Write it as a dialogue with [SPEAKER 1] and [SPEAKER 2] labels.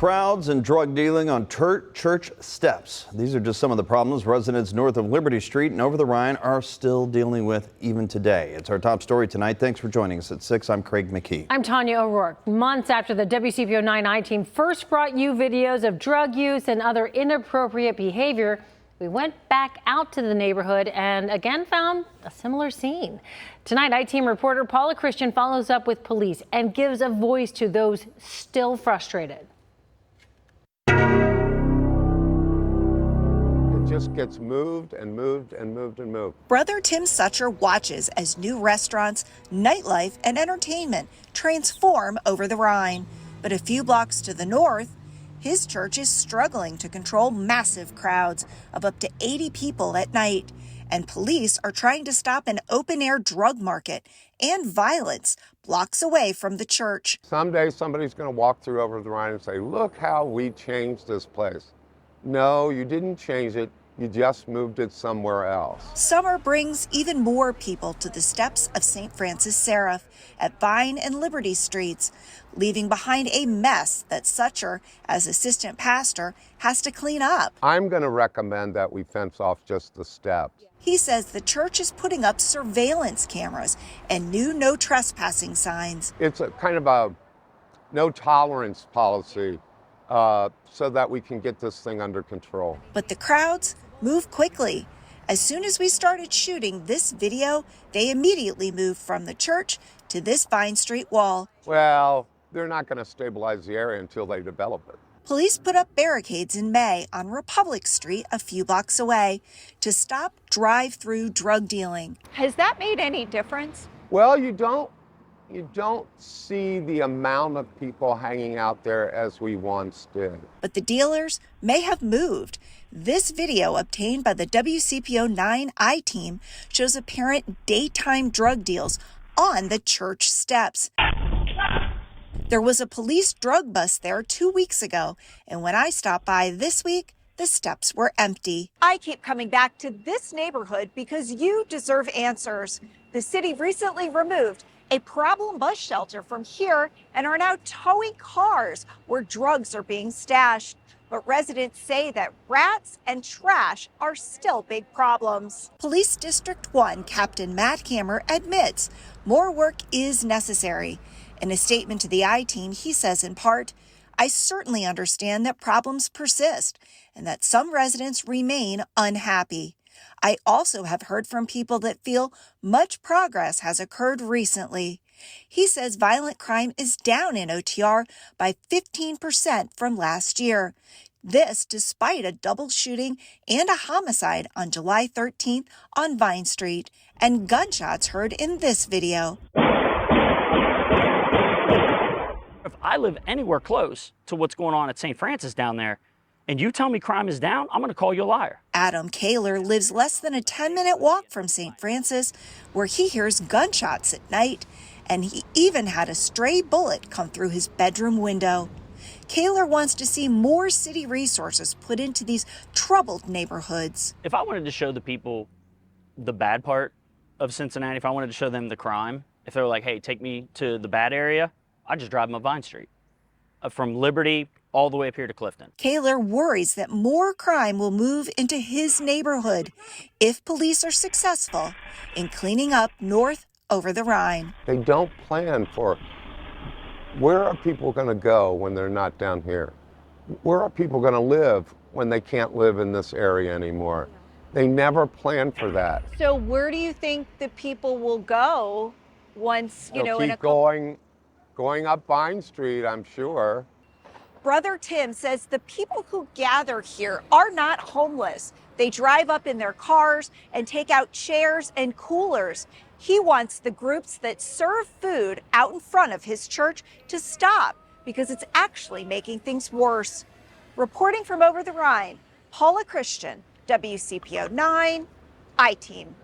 [SPEAKER 1] Crowds and drug dealing on church steps. These are just some of the problems residents north of Liberty Street and Over-the-Rhine are still dealing with even today. It's our top story tonight. Thanks for joining us at 6. I'm Craig McKee.
[SPEAKER 2] I'm Tanya O'Rourke. Months after the WCPO 9 I-Team first brought you videos of drug use and other inappropriate behavior, we went back out to the neighborhood and again found a similar scene. Tonight, I-Team reporter Paula Christian follows up with police and gives a voice to those still frustrated.
[SPEAKER 3] It just gets moved and moved and moved and moved.
[SPEAKER 4] Brother Tim Sucher watches as new restaurants, nightlife, and entertainment transform over the Rhine. But a few blocks to the north, his church is struggling to control massive crowds of up to 80 people at night. And police are trying to stop an open-air drug market and violence blocks away from the church.
[SPEAKER 3] Someday somebody's going to walk through Over-the-Rhine and say, look how we changed this place. No, you didn't change it. You just moved it somewhere else.
[SPEAKER 4] Summer brings even more people to the steps of St. Francis Seraph at Vine and Liberty Streets, leaving behind a mess that Sucher, as assistant pastor, has to clean up.
[SPEAKER 3] I'm going to recommend that we fence off just the steps.
[SPEAKER 4] He says the church is putting up surveillance cameras and new no trespassing signs.
[SPEAKER 3] It's a kind of a no tolerance policy so that we can get this thing under control.
[SPEAKER 4] But the crowds move quickly. As soon as we started shooting this video, they immediately moved from the church to this Vine Street wall.
[SPEAKER 3] Well, they're not going to stabilize the area until they develop it.
[SPEAKER 4] Police put up barricades in May on Republic Street a few blocks away to stop drive-through drug dealing.
[SPEAKER 5] Has that made any difference?
[SPEAKER 3] Well, you don't see the amount of people hanging out there as we once did.
[SPEAKER 4] But the dealers may have moved. This video obtained by the WCPO 9 I-Team shows apparent daytime drug deals on the church steps. There was a police drug bust there 2 weeks ago, and when I stopped by this week, the steps were empty.
[SPEAKER 5] I keep coming back to this neighborhood because you deserve answers. The city recently removed a problem bus shelter from here and are now towing cars where drugs are being stashed. But residents say that rats and trash are still big problems.
[SPEAKER 4] Police District 1 Captain Matt Hammer admits more work is necessary. In a statement to the I-Team, he says in part, I certainly understand that problems persist and that some residents remain unhappy. I also have heard from people that feel much progress has occurred recently. He says violent crime is down in OTR by 15% from last year. This despite a double shooting and a homicide on July 13th on Vine Street and gunshots heard in this video.
[SPEAKER 6] If I live anywhere close to what's going on at St. Francis down there, and you tell me crime is down, I'm going to call you a liar.
[SPEAKER 4] Adam Kaler lives less than a 10-minute walk from St. Francis, where he hears gunshots at night, and he even had a stray bullet come through his bedroom window. Kaler wants to see more city resources put into these troubled neighborhoods.
[SPEAKER 6] If I wanted to show the people the bad part of Cincinnati, if I wanted to show them the crime, if they were like, hey, take me to the bad area, I'd just drive them up Vine Street. From Liberty all the way up here to Clifton.
[SPEAKER 4] Kaler worries that more crime will move into his neighborhood if police are successful in cleaning up north over the Rhine.
[SPEAKER 3] They don't plan for where are people going to go when they're not down here? Where are people going to live when they can't live in this area anymore? They never plan for that.
[SPEAKER 5] So where do you think the people will go once,
[SPEAKER 3] They'll
[SPEAKER 5] in a
[SPEAKER 3] keep going up Vine Street, I'm sure.
[SPEAKER 5] Brother Tim says the people who gather here are not homeless. They drive up in their cars and take out chairs and coolers. He wants the groups that serve food out in front of his church to stop because it's actually making things worse. Reporting from Over the Rhine, Paula Christian, WCPO 9, I-Team.